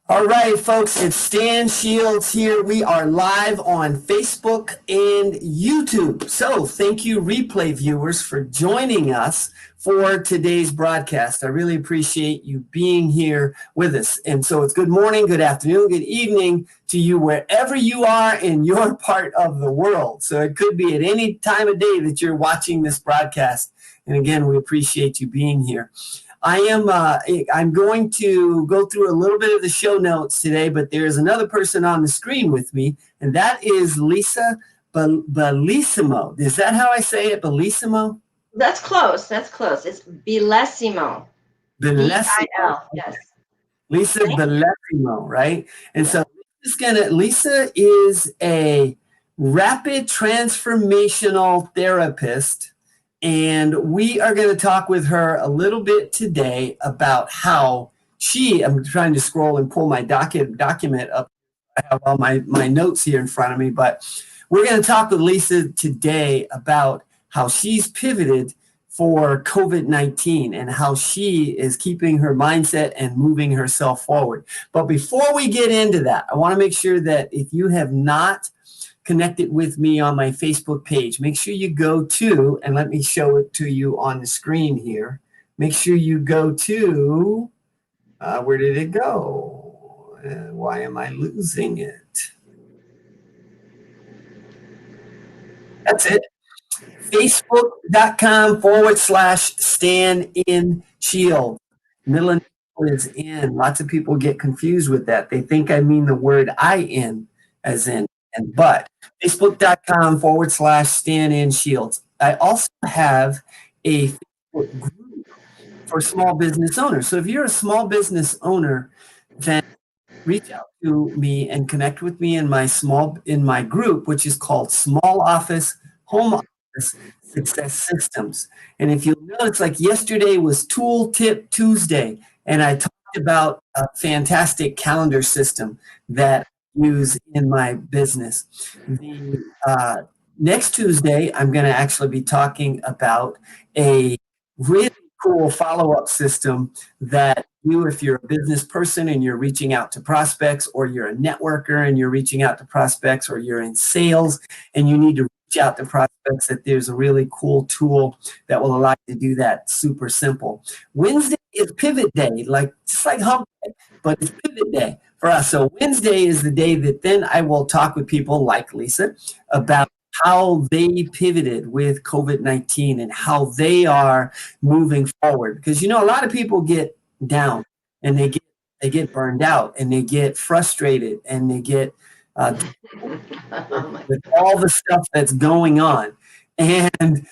All right, folks, it's Stan Shields here. We are live on Facebook and YouTube. So thank you, replay viewers, for joining us for today's broadcast. I really appreciate you being here with us. And so it's good morning, good afternoon, good evening to you wherever you are in your part of the world. So it could be at any time of day that you're watching this broadcast. And again, we appreciate you being here. I'm going to go through a little bit of the show notes today, but there's another person on the screen with me, and that is Lisa Bilesimo. Is that how I say it, Bilesimo? That's close. That's close. It's Bilesimo. B-I-L, yes. Lisa Bilesimo, right? And so Lisa is a Rapid Transformational Therapist. And we are going to talk with her a little bit today about how I'm trying to scroll and pull my document up. I have all my notes here in front of me, but we're going to talk with Lisa today about how she's pivoted for COVID-19 and how she is keeping her mindset and moving herself forward. But before we get into that, I want to make sure that if you have not connected with me on my Facebook page, make sure you go to, and let me show it to you on the screen here. Make sure you go to, where did it go? Why am I losing it? That's it. Facebook.com/Stan in Shield. Middle is in. Lots of people get confused with that. They think I mean the word I in, as in. But Facebook.com/Stan in Shields. I also have a Facebook group for small business owners. So if you're a small business owner, then reach out to me and connect with me in my group, which is called Small Office Home Office Success Systems. And if you'll notice, like yesterday was Tool Tip Tuesday, and I talked about a fantastic calendar system that use in my business. The next Tuesday, I'm going to actually be talking about a really cool follow-up system that if you're a business person and you're reaching out to prospects, or you're a networker and you're reaching out to prospects, or you're in sales and you need to reach out to prospects, that there's a really cool tool that will allow you to do that super simple. Wednesday is pivot day, just like hump day, but it's pivot day for us. So Wednesday is the day that then I will talk with people like Lisa about how they pivoted with COVID-19 and how they are moving forward. Because, a lot of people get down and they get burned out and they get frustrated and they get with all the stuff that's going on. And I'm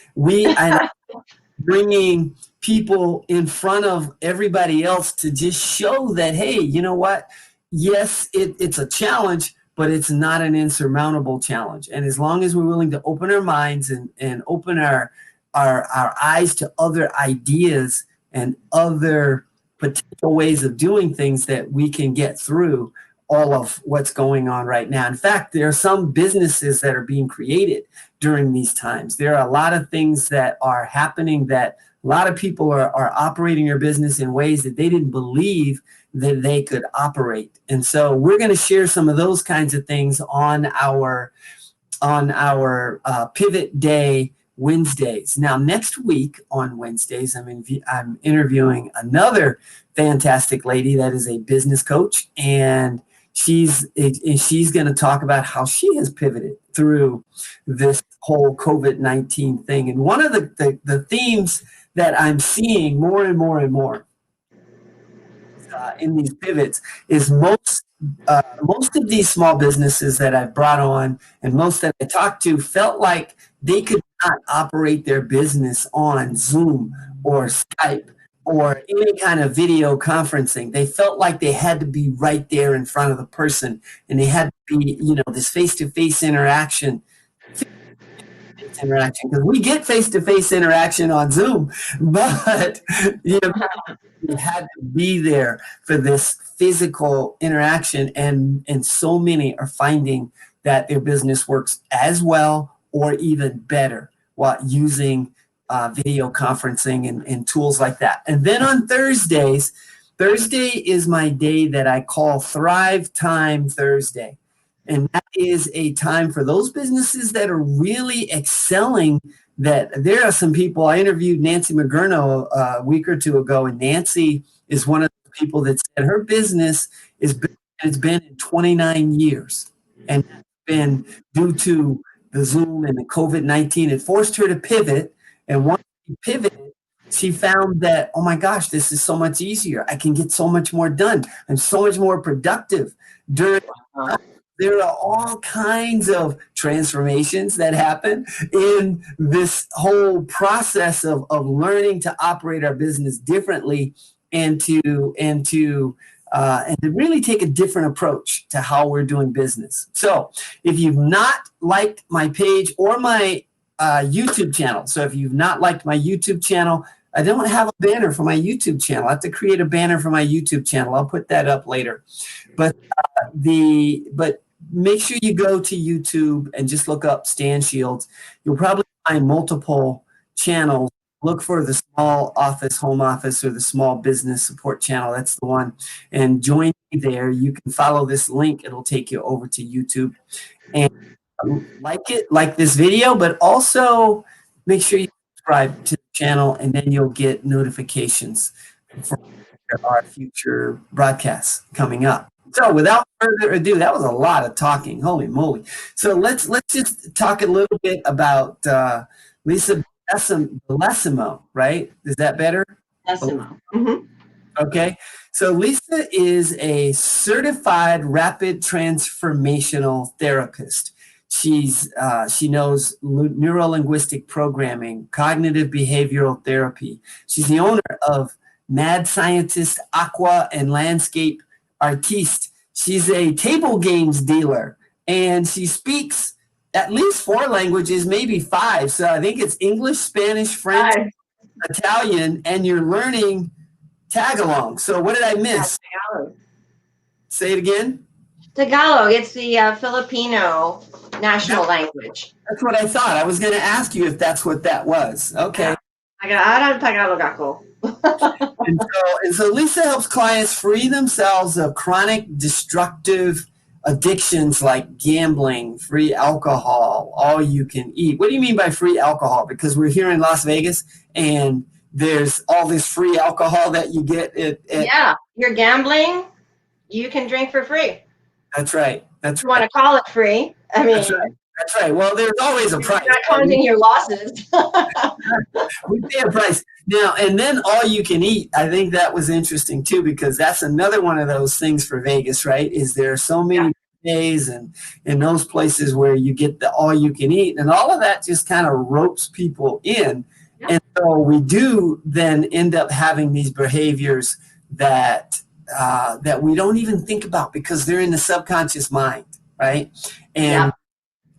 bringing people in front of everybody else to just show that, hey, you know what? Yes, it's a challenge, but it's not an insurmountable challenge. And as long as we're willing to open our minds and open our eyes to other ideas and other potential ways of doing things, that we can get through all of what's going on right now. In fact, there are some businesses that are being created during these times. There are a lot of things that are happening that a lot of people are operating their business in ways that they didn't believe that they could operate. And so we're going to share some of those kinds of things on our Pivot Day Wednesdays. Now, next week on Wednesdays, I'm interviewing another fantastic lady that is a business coach, and she's going to talk about how she has pivoted through this whole COVID-19 thing. And one of the themes that I'm seeing more and more and more in these pivots is most of these small businesses that I've brought on and most that I talked to felt like they could not operate their business on Zoom or Skype or any kind of video conferencing. They felt like they had to be right there in front of the person, and they had to be, this face-to-face interaction. Because we get face-to-face interaction on Zoom, but you had to be there for this physical interaction, and so many are finding that their business works as well or even better while using video conferencing and tools like that. And then on Thursdays, Thursday is my day that I call Thrive Time Thursday. And that is a time for those businesses that are really excelling. That there are some people, I interviewed Nancy McGurno a week or two ago, and Nancy is one of the people that said her business has been in 29 years. And that's been due to the Zoom and the COVID-19. It forced her to pivot. And once she pivoted, she found that, oh my gosh, this is so much easier. I can get so much more done. I'm so much more productive during. There are all kinds of transformations that happen in this whole process of learning to operate our business differently and to really take a different approach to how we're doing business. So if you've not liked my page or my YouTube channel, so if you've not liked my YouTube channel, I don't have a banner for my YouTube channel. I have to create a banner for my YouTube channel. I'll put that up later. But make sure you go to YouTube and just look up Stan Shields. You'll probably find multiple channels. Look for the small office, home office, or the small business support channel. That's the one. And join me there. You can follow this link. It'll take you over to YouTube. And like this video, but also make sure you subscribe to the channel, and then you'll get notifications for our future broadcasts coming up. So without further ado, that was a lot of talking. Holy moly. So let's just talk a little bit about Lisa Bilesimo, right? Is that better? Bilesimo. Mm-hmm. Okay. So Lisa is a certified rapid transformational therapist. She knows neuro-linguistic programming, cognitive behavioral therapy. She's the owner of Mad Scientist, Aqua, and Landscape Artiste. She's a table games dealer, and she speaks at least 4 languages, maybe 5. So I think it's English, Spanish, French, Italian, and you're learning Tagalog. So what did I miss? Tagalog. Say it again. Tagalog. It's the Filipino national language. That's what I thought. I was going to ask you if that's what that was. Okay. Tagalog ako. and so Lisa helps clients free themselves of chronic destructive addictions like gambling, free alcohol, all you can eat. What do you mean by free alcohol? Because we're here in Las Vegas and there's all this free alcohol that you get yeah, you're gambling, you can drink for free. That's right. That's you want to call it free. I mean, that's right. Well, there's always a price. You're not counting your losses. We pay a price. Now, and then all you can eat, I think that was interesting too, because that's another one of those things for Vegas, right? Is there are so many days and in those places where you get the all you can eat, and all of that just kind of ropes people in. Yeah. And so we do then end up having these behaviors that that we don't even think about because they're in the subconscious mind, right? And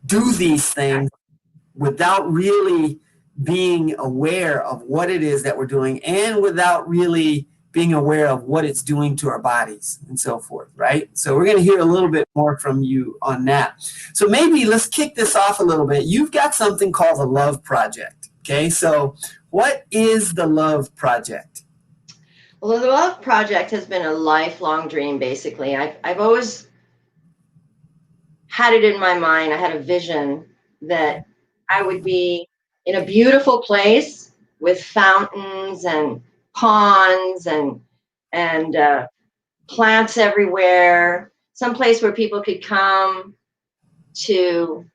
do these things without really being aware of what it is that we're doing and without really being aware of what it's doing to our bodies and so forth, right? So we're going to hear a little bit more from you on that. So maybe let's kick this off a little bit. You've got something called the Love Project, okay? So what is the Love Project? Well, the Love Project has been a lifelong dream, basically. I've always had it in my mind. I had a vision that I would be in a beautiful place with fountains and ponds and plants everywhere, some place where people could come to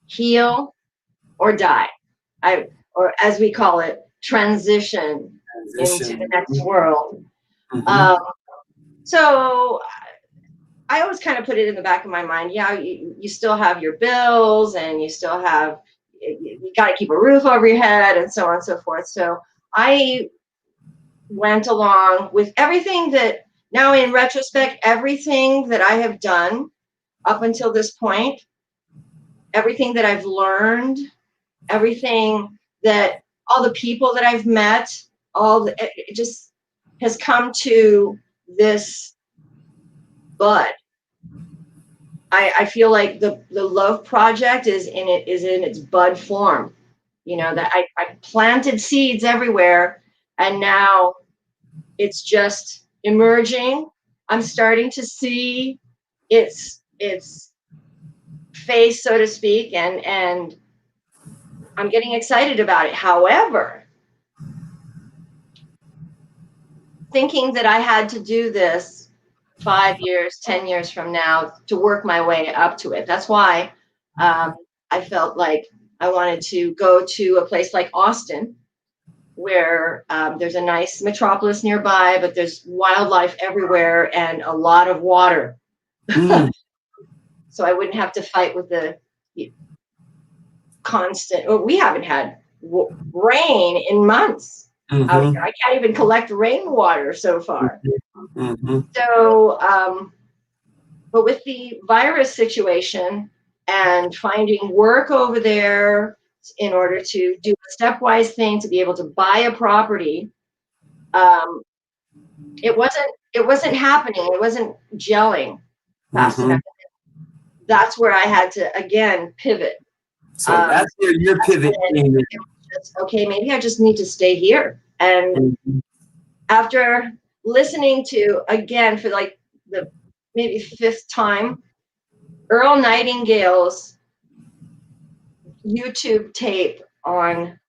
heal or die, or as we call it, transition into the next world. Mm-hmm. So I always kind of put it in the back of my mind. Yeah, you still have your bills and you still have, you got to keep a roof over your head and so on and so forth. So I went along with everything that now in retrospect, everything that I have done up until this point, everything that I've learned, everything that all the people that I've met, it just has come to this bud. I feel like the Love Project is in its bud form. You know, that I planted seeds everywhere, and now it's just emerging. I'm starting to see its face, so to speak, and I'm getting excited about it. However, thinking that I had to do this 5 years, 10 years from now to work my way up to it. That's why I felt like I wanted to go to a place like Austin, where there's a nice metropolis nearby, but there's wildlife everywhere and a lot of water. So I wouldn't have to fight with the constant, we haven't had rain in months. I can't even collect rainwater so far. So, but with the virus situation and finding work over there in order to do a stepwise thing to be able to buy a property, it wasn't happening. It wasn't gelling fast enough. That's where I had to again pivot. So that's where your pivot came in. Okay, maybe I just need to stay here. And after listening to, again, for like the maybe fifth time, Earl Nightingale's YouTube tape on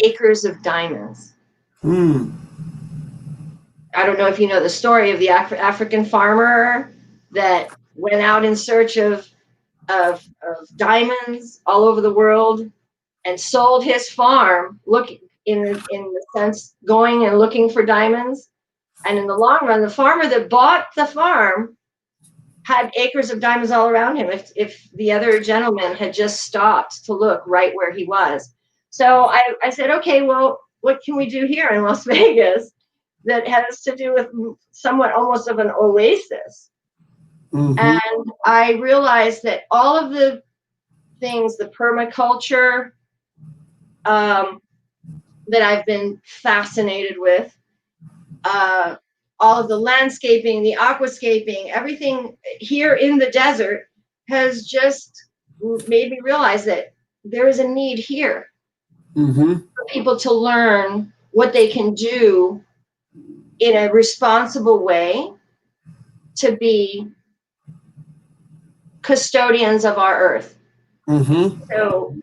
acres of diamonds. I don't know if you know the story of the African farmer that went out in search of diamonds all over the world and sold his farm, in the sense going and looking for diamonds. And in the long run, the farmer that bought the farm had acres of diamonds all around him if the other gentleman had just stopped to look right where he was. So I said, okay, well, what can we do here in Las Vegas that has to do with somewhat almost of an oasis? And I realized that all of the things, the permaculture that I've been fascinated with, all of the landscaping, the aquascaping, everything here in the desert has just made me realize that there is a need here for people to learn what they can do in a responsible way to be custodians of our earth. So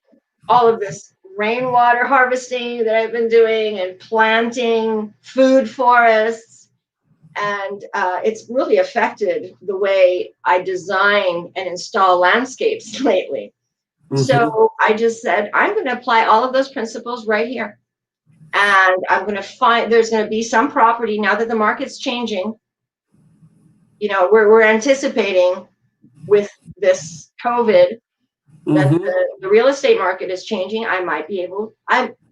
all of this rainwater harvesting that I've been doing and planting food forests, and it's really affected the way I design and install landscapes lately. So I just said, I'm going to apply all of those principles right here. And I'm going to find, there's going to be some property now that the market's changing. You know, we're anticipating with this COVID that the real estate market is changing. I might be able,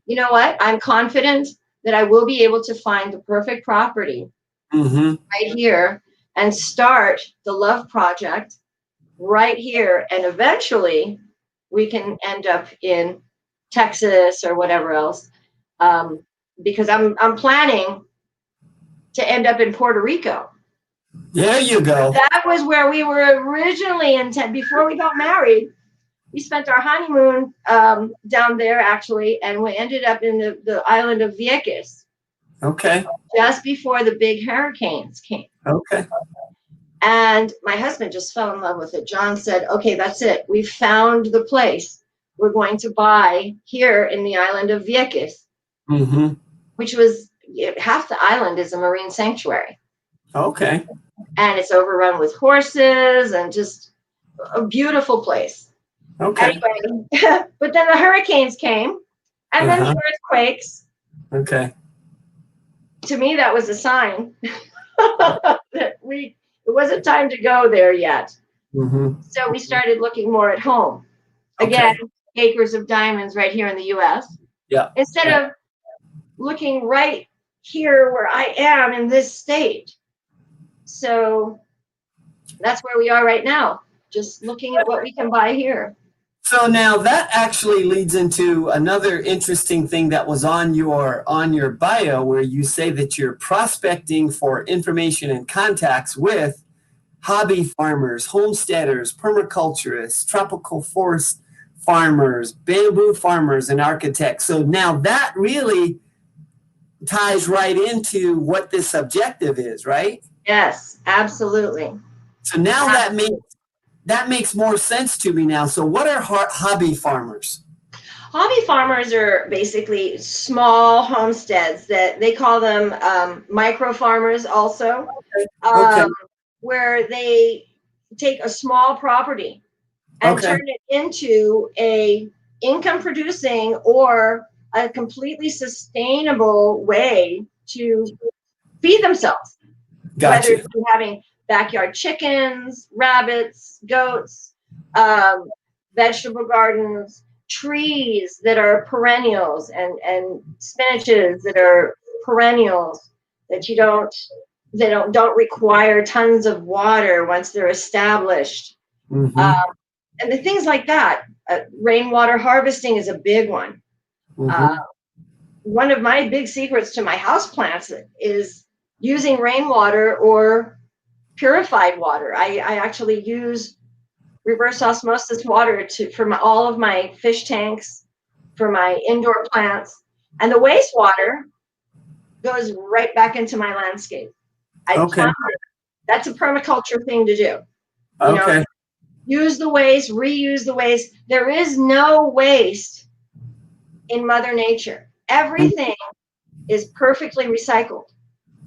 you know what? I'm confident that I will be able to find the perfect property right here and start the love project right here. And eventually we can end up in Texas or whatever else. Because I'm planning to end up in Puerto Rico. There you go. That was where we were originally before we got married. We spent our honeymoon down there, actually, and we ended up in the island of Vieques. Okay. Just before the big hurricanes came. Okay. And my husband just fell in love with it. John said, okay, that's it. We found the place we're going to buy here in the island of Vieques, which was, half the island is a marine sanctuary. Okay. And it's overrun with horses and just a beautiful place. Okay. Anyway, but then the hurricanes came and then the earthquakes. Okay. To me, that was a sign that it wasn't time to go there yet. So we started looking more at home. Again, acres of diamonds right here in the U.S. Yeah. Instead of looking right here where I am in this state. So that's where we are right now, just looking at what we can buy here. So now that actually leads into another interesting thing that was on your bio, where you say that you're prospecting for information and contacts with hobby farmers, homesteaders, permaculturists, tropical forest farmers, bamboo farmers, and architects. So now that really ties right into what this objective is, right? Yes, absolutely. So now that makes more sense to me now. So what are hobby farmers? Hobby farmers are basically small homesteads that they call them micro farmers also, Okay. um, where they take a small property and Okay. turn it into a income producing or a completely sustainable way to feed themselves, whether Gotcha. it's having backyard chickens, rabbits, goats, um, vegetable gardens, trees that are perennials, and spinaches that are perennials that you don't they don't require tons of water once they're established. Um, Mm-hmm. and the things like that. Rainwater harvesting is a big one. Uh, Mm-hmm. one of my big secrets to my house plants is using rainwater or purified water. I actually use reverse osmosis water all of my fish tanks, for my indoor plants, and the wastewater goes right back into my landscape. I Okay. plant it. That's a permaculture thing to do. You know, Okay. use the waste, reuse the waste. There is no waste in Mother Nature. Everything is perfectly recycled.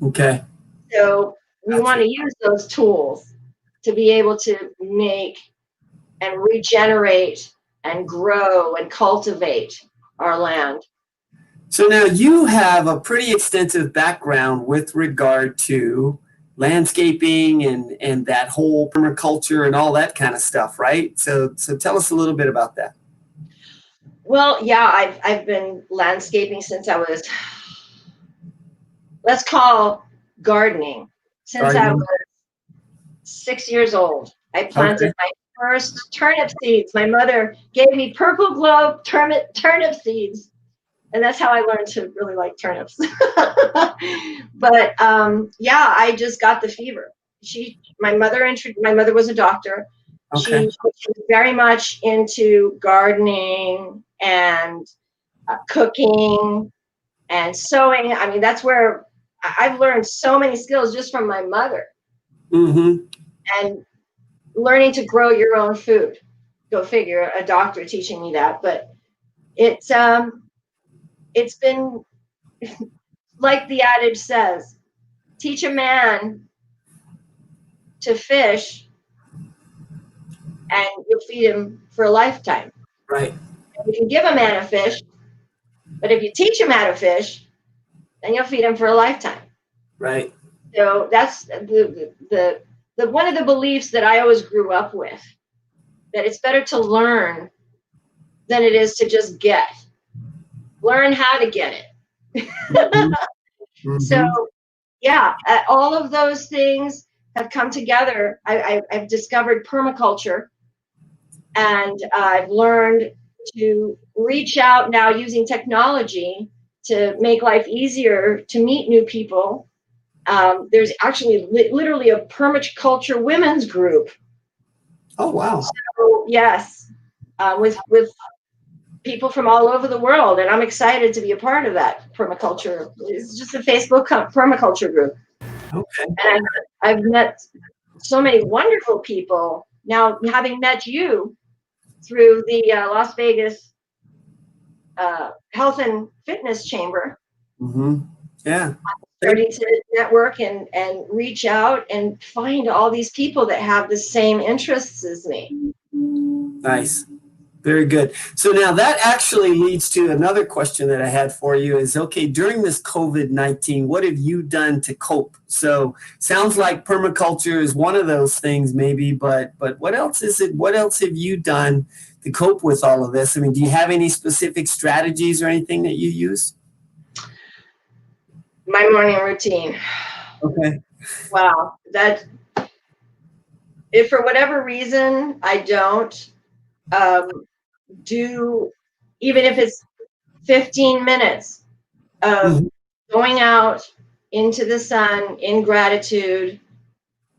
Okay. So we want Gotcha. to use those tools to be able to make and regenerate and grow and cultivate our land. So now you have a pretty extensive background with regard to landscaping and that whole permaculture and all that kind of stuff, right? So tell us a little bit about that. Well, yeah, I've been landscaping since I was, let's call gardening, since I was Gardening. 6 years old. I planted Okay. my first turnip seeds. My mother gave me purple globe turnip seeds, and that's how I learned to really like turnips. But yeah, I just got the fever. My mother was a doctor. Okay. She was very much into gardening and cooking and sewing. I mean, that's where I've learned so many skills just from my mother, Mm-hmm. and learning to grow your own food. Go figure, a doctor teaching me that. But it's it's been, like the adage says, teach a man to fish and you'll feed him for a lifetime. Right. You can give a man a fish, but if you teach him how to fish, then you'll feed him for a lifetime. Right. So that's the one of the beliefs that I always grew up with, that it's better to learn than it is to just get. Learn how to get it. Mm-hmm. So Mm-hmm. yeah, all of those things have come together. I've discovered permaculture, and I've learned to reach out now using technology to make life easier to meet new people. There's actually literally a permaculture women's group. Oh, wow. So yes, with people from all over the world, and I'm excited to be a part of that permaculture. It's just a Facebook permaculture group, Okay. and I've met so many wonderful people. Now, having met you through the Las Vegas Health and Fitness Chamber, Mm-hmm. Yeah. Thank starting to network and reach out and find all these people that have the same interests as me. Nice. Very good. So now that actually leads to another question that I had for you is, okay, during this COVID-19, what have you done to cope? So sounds like permaculture is one of those things maybe, but what else is it? What else have you done to cope with all of this? I mean, do you have any specific strategies or anything that you use? My morning routine. Okay. Wow. That, if for whatever reason I don't um, do, even if it's 15 minutes of Mhm. going out into the sun in gratitude,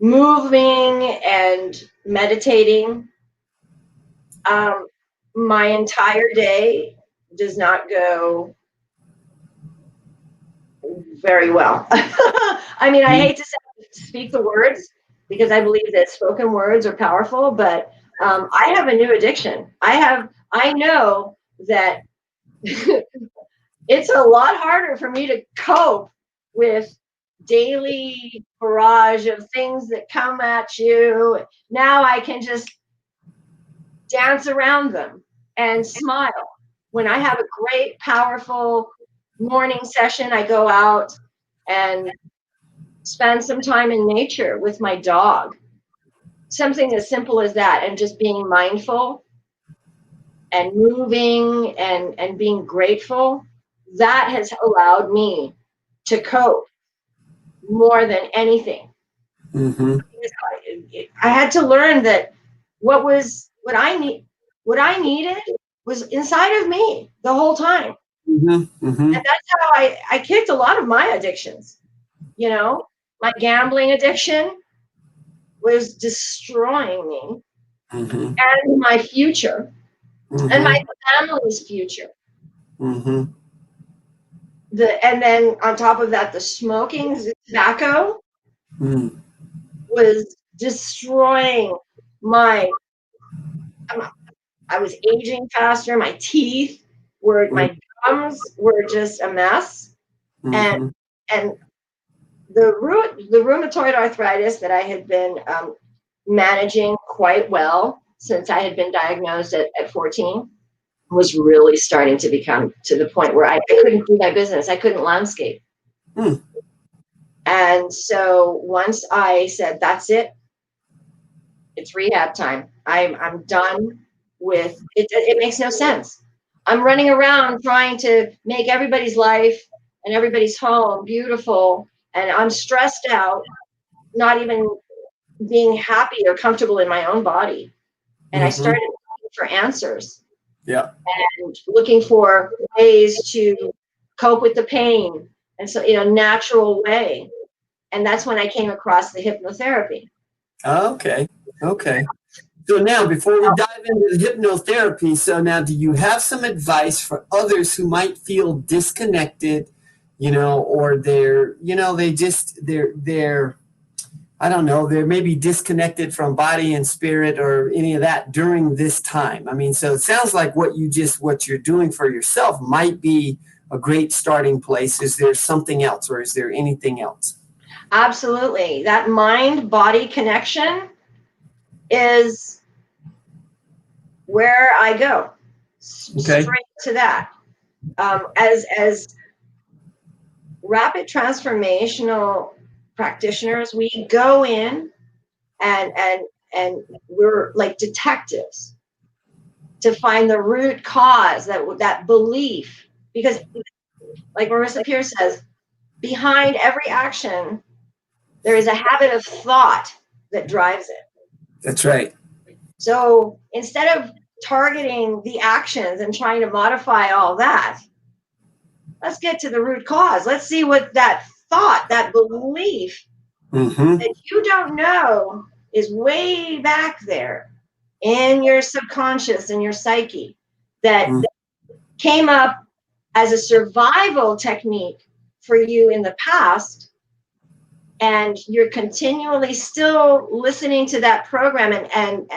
moving and meditating, um, my entire day does not go very well. I mean, I hate to speak the words because I believe that spoken words are powerful, but I have a new addiction. I know that it's a lot harder for me to cope with daily barrage of things that come at you. Now I can just dance around them and smile. When I have a great, powerful morning session, I go out and spend some time in nature with my dog. Something as simple as that, and just being mindful and moving and being grateful, that has allowed me to cope more than anything. Mm-hmm. I had to learn that what I needed was inside of me the whole time. Mm-hmm. Mm-hmm. And that's how I kicked a lot of my addictions. You know, my gambling addiction was destroying me Mm-hmm. and my future and my family's future. Mm-hmm. And then on top of that, the smoking tobacco was destroying my. I was aging faster. My teeth were, my gums were just a mess, and the rheumatoid arthritis that I had been managing quite well since I had been diagnosed at 14 was really starting to become to the point where I couldn't do my business. I couldn't landscape. And so once I said, that's it, it's rehab time. I'm done with it. It makes no sense. I'm running around trying to make everybody's life and everybody's home beautiful, and I'm stressed out, not even being happy or comfortable in my own body. And I started looking for answers. Yeah. And looking for ways to cope with the pain, and so in a natural way. And that's when I came across the hypnotherapy. Okay. So now, before we dive into the hypnotherapy, so now, do you have some advice for others who might feel disconnected, or they're I don't know, they're maybe disconnected from body and spirit or any of that during this time? I mean, so it sounds like what you're doing for yourself might be a great starting place. Is there something else, or is there anything else? Absolutely. That mind-body connection is where I go. Okay. Straight to that. As rapid transformational practitioners, we go in and we're like detectives to find the root cause, that belief, because like Marissa Peer says, behind every action there is a habit of thought that drives it. That's right. So instead of targeting the actions and trying to modify all that, let's get to the root cause. Let's see what that thought, that belief that you don't know is way back there in your subconscious, in your psyche, that came up as a survival technique for you in the past, and you're continually still listening to that program and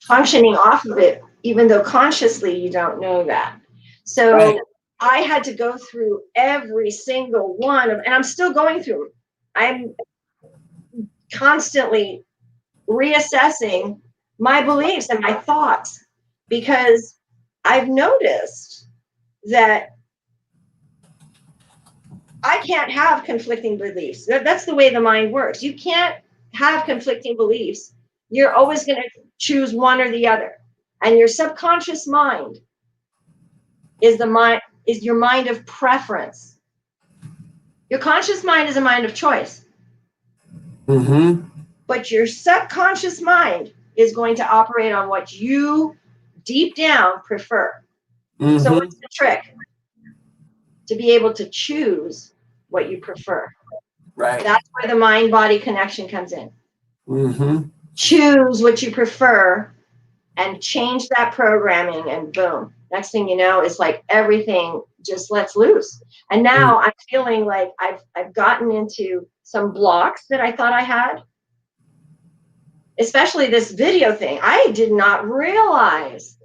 functioning off of it, even though consciously you don't know that. So right. I had to go through every single one and I'm still going through them. I'm constantly reassessing my beliefs and my thoughts, because I've noticed that I can't have conflicting beliefs. That's the way the mind works. You can't have conflicting beliefs. You're always going to choose one or the other. And your subconscious mind is your mind of preference. Your conscious mind is a mind of choice. But your subconscious mind is going to operate on what you deep down prefer. So what's the trick? To be able to choose what you prefer. Right. That's where the mind-body connection comes in. Choose what you prefer and change that programming, and boom, next thing you know, it's like everything just lets loose. And now I'm feeling like I've gotten into some blocks that I thought I had, especially this video thing. I did not realize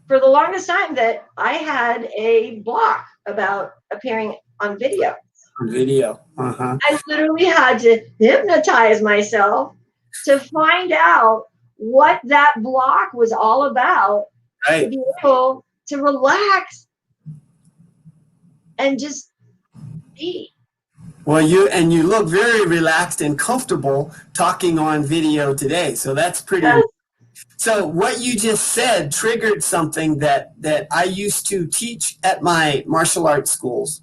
for the longest time that I had a block about appearing on video. Video. Uh-huh. I literally had to hypnotize myself to find out what that block was all about, to Right. be able to relax and just be. Well, you look very relaxed and comfortable talking on video today. So that's pretty. Yes. So what you just said triggered something that I used to teach at my martial arts schools,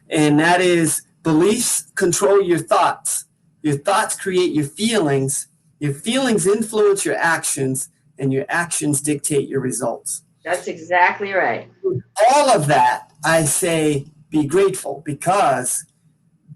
and that is beliefs control your thoughts. Your thoughts create your feelings influence your actions, and your actions dictate your results. That's exactly right. All of that, I say, be grateful, because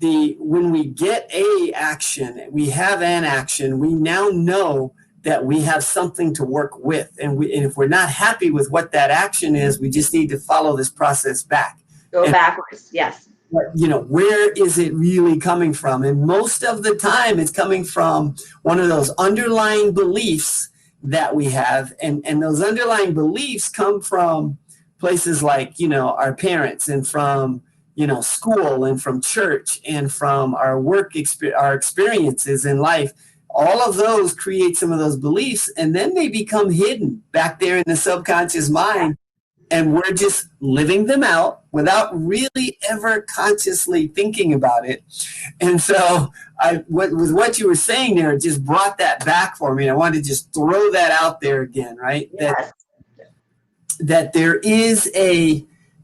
when we get we have an action, we now know that we have something to work with. And if we're not happy with what that action is, we just need to follow this process back. Go backwards. Yes. Where is it really coming from? And most of the time it's coming from one of those underlying beliefs that we have. And those underlying beliefs come from places like, our parents, and from, school, and from church, and from our our experiences in life. All of those create some of those beliefs, and then they become hidden back there in the subconscious mind. And we're just living them out without really ever consciously thinking about it. And so with what you were saying there, it just brought that back for me. And I wanted to just throw that out there again, right? Yes. That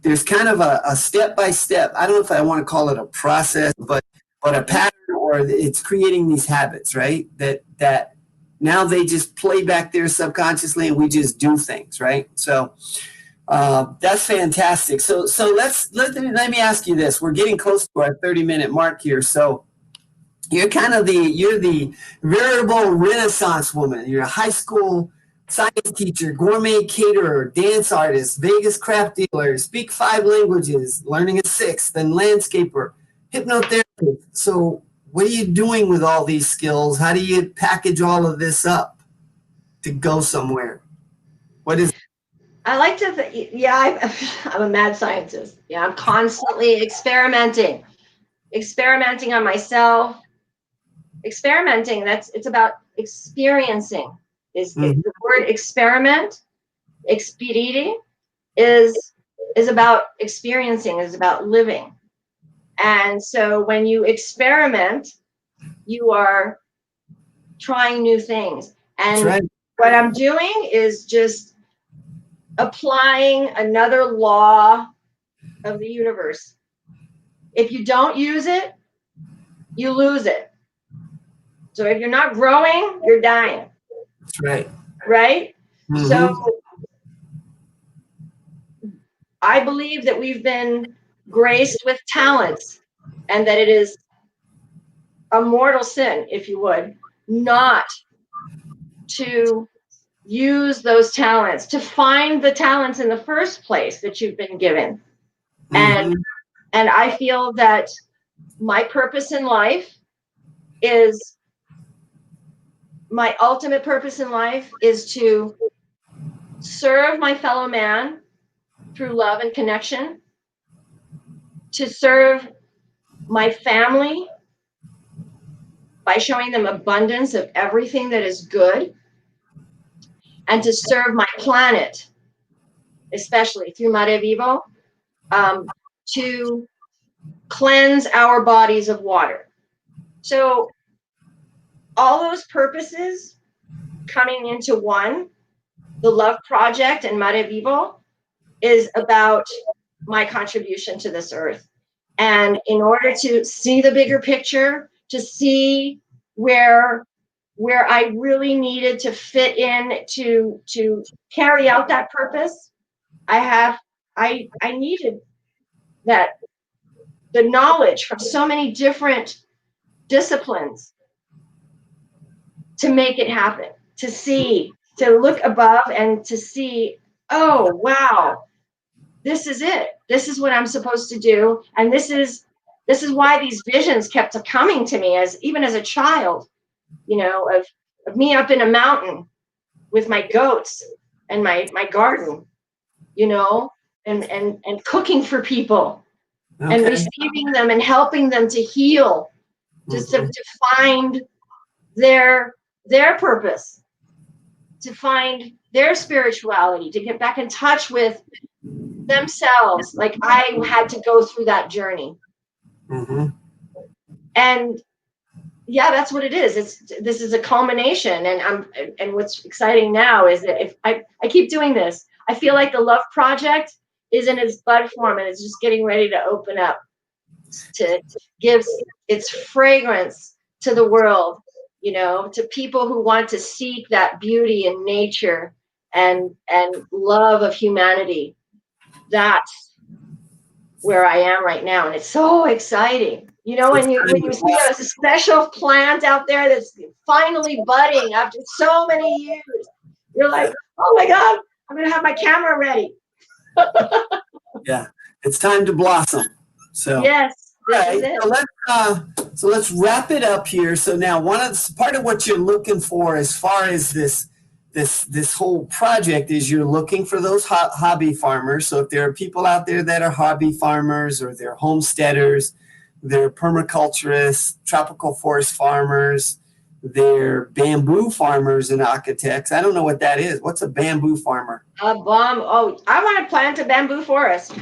there's kind of a step-by-step, I don't know if I want to call it a process, but a pattern, or it's creating these habits, right? That now they just play back there subconsciously, and we just do things, right? So that's fantastic. So let me ask you this. We're getting close to our 30-minute mark here. So you're the veritable Renaissance woman. You're a high school science teacher, gourmet caterer, dance artist, Vegas craft dealer, speak 5 languages, learning a 6th, and landscaper, hypnotherapist. So what are you doing with all these skills? How do you package all of this up to go somewhere? What is I like to think, I'm a mad scientist. Yeah, I'm constantly experimenting on myself, experimenting. It's about experiencing. The word experiment, expirire, is about experiencing, is about living. And so when you experiment, you are trying new things. And right. What I'm doing is just applying another law of the universe. If you don't use it, you lose it. So if you're not growing, you're dying. That's right. Right? Mm-hmm. So I believe that we've been graced with talents, and that it is a mortal sin, if you would, not to use those talents, to find the talents in the first place that you've been given. Mm-hmm. And I feel that my purpose in life is, my ultimate purpose in life is to serve my fellow man through love and connection, to serve my family by showing them abundance of everything that is good, and to serve my planet, especially through Mare Vivo, to cleanse our bodies of water. So all those purposes coming into one, the Love Project and Mare Vivo is about my contribution to this earth. And in order to see the bigger picture, to see where I really needed to fit in to carry out that purpose, I needed that, the knowledge from so many different disciplines to make it happen, to look above and to see, oh, wow, this is it. This is what I'm supposed to do. And this is why these visions kept coming to me even as a child, of me up in a mountain with my goats and my garden, and cooking for people and Okay. receiving them and helping them to heal, just Mhm. to find their purpose, to find their spirituality, to get back in touch with themselves. Like I had to go through that journey. Mhm. And yeah, that's what it is. This is a culmination. And what's exciting now is that if I keep doing this, I feel like the Love Project is in its bud form and it's just getting ready to open up to give its fragrance to the world, to people who want to seek that beauty in nature and love of humanity. That's where I am right now, and it's so exciting. It's When time you to see a blossom. special plant out there that's finally budding after so many years, you're like, Yeah. oh my God, I'm gonna have my camera ready. Yeah. It's time to blossom. So. Yes, this is Right. it. So let's wrap it up here. So now part of what you're looking for as far as this whole project is you're looking for those hobby farmers. So if there are people out there that are hobby farmers or they're homesteaders, they're permaculturists, tropical forest farmers, they're bamboo farmers and architects. I don't know what that is. What's a bamboo farmer? A bomb. Oh, I want to plant a bamboo forest.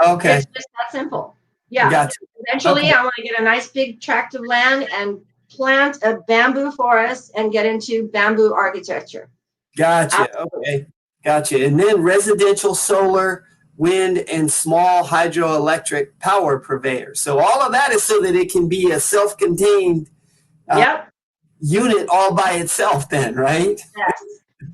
Okay. It's just that simple. Yeah. Gotcha. Okay. Eventually, I want to get a nice big tract of land and plant a bamboo forest and get into bamboo architecture. Gotcha. Absolutely. Okay. Gotcha. And then residential solar, wind, and small hydroelectric power purveyors. So all of that is so that it can be a self-contained uh, Yep. unit all by itself then, right? Yes.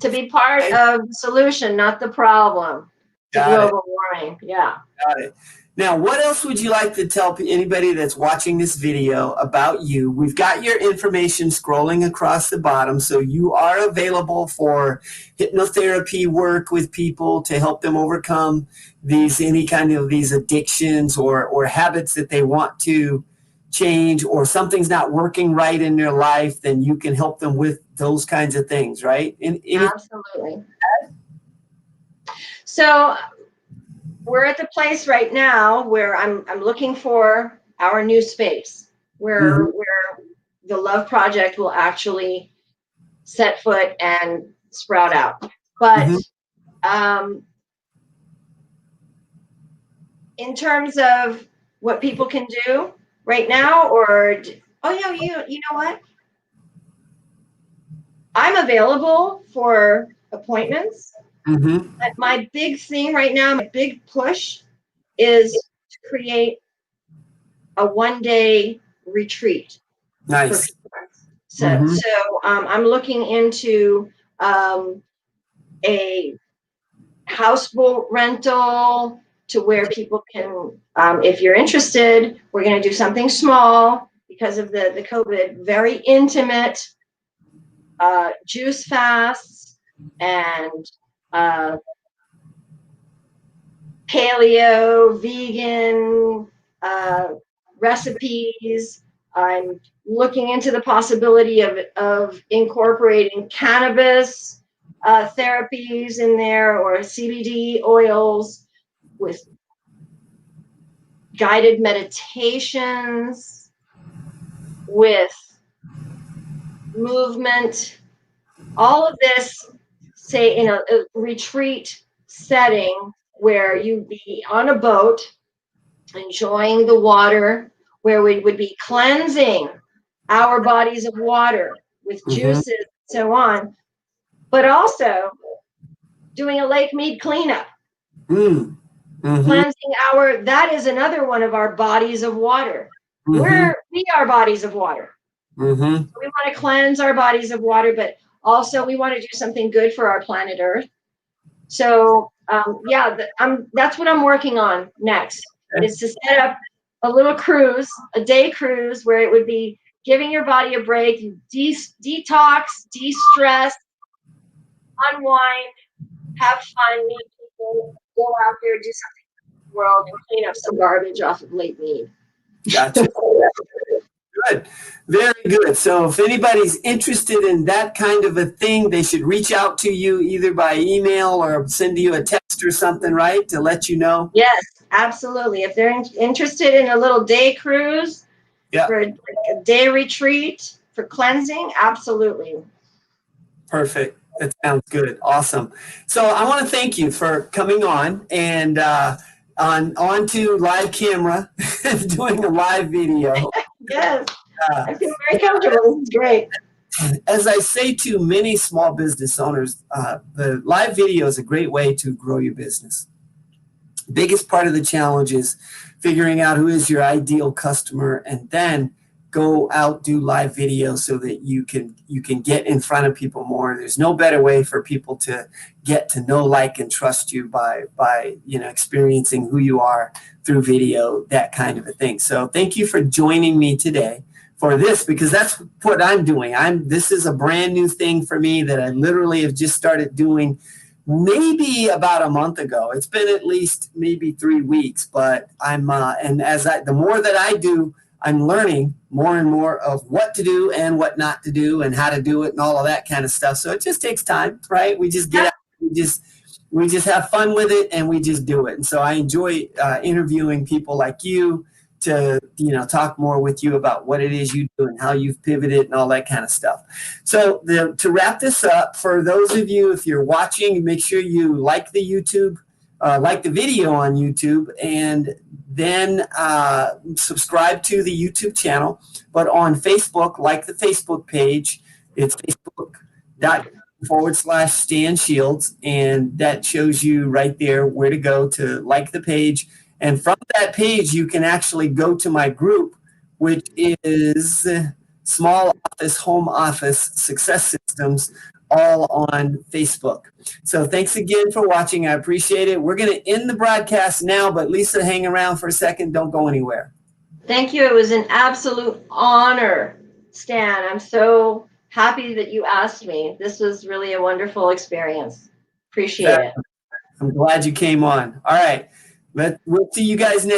To be part Okay. of the solution, not the problem to Got it. global warming. Yeah. Got it. Now, what else would you like to tell anybody that's watching this video about you? We've got your information scrolling across the bottom, so you are available for hypnotherapy work with people to help them overcome any kind of these addictions or habits that they want to change, or something's not working right in their life, then you can help them with those kinds of things, right? Absolutely. So we're at the place right now where I'm looking for our new space Mhm. where the Love Project will actually set foot and sprout out. But Mhm. um, in terms of what people can do right now, you know what? I'm available for appointments. Mhm. But my big thing right now, my big push is to create a 1-day retreat for Nice. people. So, Mhm. so I'm looking into a houseboat rental to where people can, if you're interested, we're going to do something small because of the COVID, very intimate juice fasts and uh, paleo, vegan recipes. I'm looking into the possibility of incorporating cannabis therapies in there or CBD oils with guided meditations, with movement, all of this, say in a retreat setting where you'd be on a boat enjoying the water, where we would be cleansing our bodies of water with Mhm. juices and so on, but also doing a lake mead cleanup, Mm. Mhm. cleansing that is another one of our bodies of water. Mhm. We are bodies of water. Mhm. We want to cleanse our bodies of water, but also we want to do something good for our planet Earth. So that's what I'm working on next, Okay. is to set up a little cruise, a day cruise, where it would be giving your body a break, detox, de-stress, unwind, have fun, meet people, go out there, do something world and clean up some garbage off of Lake Mead. Gotcha. Good. Very good. So if anybody's interested in that kind of a thing, they should reach out to you either by email or send you a text or something, right, to let you know? Yes, absolutely. If they're interested in a little day cruise, Yeah. for a day retreat for cleansing, absolutely. Perfect. That sounds good. Awesome. So I want to thank you for coming on and onto live camera, doing a live video. Yes, Uh, I feel very comfortable. This is great. as I say to many small business owners, the live video is a great way to grow your business. Biggest part of the challenge is figuring out who is your ideal customer and then go out, do live video so that you can get in front of people more. There's no better way for people to get to know, like, and trust you by experiencing who you are through video, that kind of a thing. So thank you for joining me today for this, because that's what I'm doing. This is a brand new thing for me that I literally have just started doing maybe about a month ago. It's been at least maybe 3 weeks, but the more that I do, I'm learning more and more of what to do and what not to do and how to do it and all of that kind of stuff. So it just takes time, right? We just get out, we just have fun with it and we just do it. And so I enjoy interviewing people like you to talk more with you about what it is you do and how you've pivoted and all that kind of stuff. So to wrap this up, for those of you, if you're watching, make sure you like the video on YouTube, and then subscribe to the YouTube channel. But on Facebook, like the Facebook page. It's facebook.com/Stan Shields, and that shows you right there where to go to like the page. And from that page, you can actually go to my group, which is Small Office, Home Office Success Systems, all on Facebook. So thanks again for watching. I appreciate it. We're going to end the broadcast now, but Lisa, hang around for a second. Don't go anywhere. Thank you. It was an absolute honor, Stan. I'm so happy that you asked me. This was really a wonderful experience. Appreciate it. I'm glad you came on. All right. We'll see you guys next